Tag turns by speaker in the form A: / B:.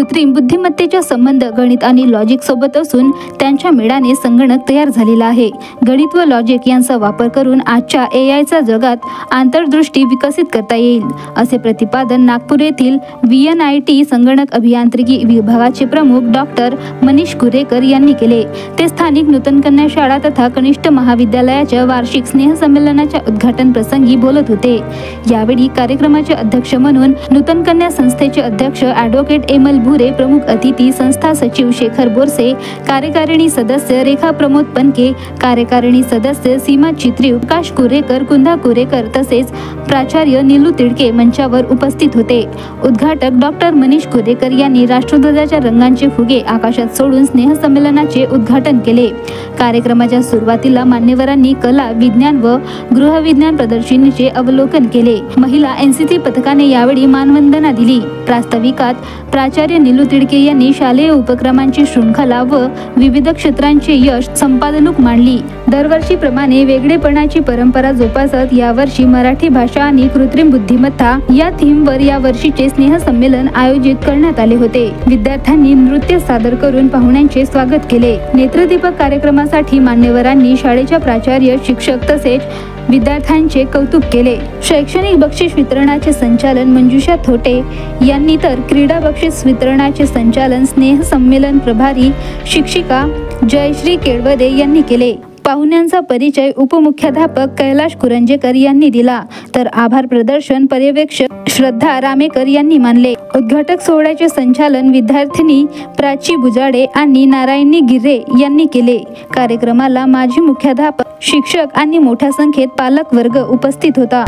A: कृत्रिम बुद्धिमत्तेचा संबंध गणित आणि लॉजिक सोबत असून त्यांच्या मेळाने संगणक तयार झालेला आहे। गणित व लॉजिक यांचा वापर करून आजच्या एआयचा जगात आंतरदृष्टी विकसित करता येईल, असे प्रतिपादन नागपूर येथील VNIT संगणक अभियांत्रिकी विभागाचे प्रमुख डॉक्टर मनीष कुरेकर यांनी केले। ते स्थानिक नूतन कन्या शाळा तथा कनिष्ठ महाविद्यालयाच्या वार्षिक स्नेहसंमेलनाच्या उद्घाटन प्रसंगी बोलत होते। यावेळी कार्यक्रमाचे अध्यक्ष म्हणून नूतन कन्या संस्थेचे अध्यक्ष ॲडव्होकेट एमल भुरे, प्रमुख अतिथी संस्था सचिव शेखर बोरसे, कार्यकारिणी सदस्य रेखा प्रमोद पनके, कार्यकारिणी सदस्य सीमा चित्रीव, प्रकाश कुरेकर, कुंदा कुरेकर तसेच प्राचार्य नीलू तिडके मंचावर उपस्थित होते। उद्घाटक डॉक्टर मनीष कुरेकर यांनी राष्ट्रध्वजाच्या रंगांचे फुगे आकाशात सोडून स्नेहसंमेलनाचे उद्घाटन केले। कार्यक्रमाच्या सुरुवातीला मान्यवरांनी कला, विज्ञान व गृहविज्ञान प्रदर्शनीचे अवलोकन केले। महिला NCC पथकाने यावेळी मानवंदना दिली। प्रास्ताविकात प्राचार्य नीलू तिडके यांनी शालेय उपक्रमांची शृंखला व विविध क्षेत्रांचे यश संपादनूक मांडली। दरवर्षीप्रमाणे वेगळेपणाची परंपरा जोपासत यावर्षी मराठी भाषा आणि कृत्रिम बुद्धिमत्ता या थीमवर यावर्षीचे स्नेहसंमेलन आयोजित करण्यात आले होते। विद्यार्थ्यांनी नृत्य सादर करून पाहुण्यांचे स्वागत केले। नेत्रदीपक कार्यक्रमासाठी मान्यवरांनी शाळेच्या प्राचार्य, शिक्षक तसेच विद्यार्थ्यांचे कौतुक केले। शैक्षणिक बक्षीस वितरणाचे संचालन मंजुषा थोटे यांनी तर क्रीडा बक्षीस वितरणाचे संचालन स्नेहसंमेलन प्रभारी शिक्षिका जयश्री केळवदे यांनी केले। पाहुण्यांचा परिचय उपमुख्याध्यापक कैलाश कुरंजेकर यांनी दिला, तर आभार प्रदर्शन पर्यवेक्षक श्रद्धा रामेकर यांनी मानले। उद्घाटक सोहळ्याचे संचालन विद्यार्थिनी प्राची बुजाडे आणि नारायणी गिर्रे यांनी केले। कार्यक्रमाला माजी मुख्याध्यापक, शिक्षक आणि मोठ्या संख्येत पालक वर्ग उपस्थित होता।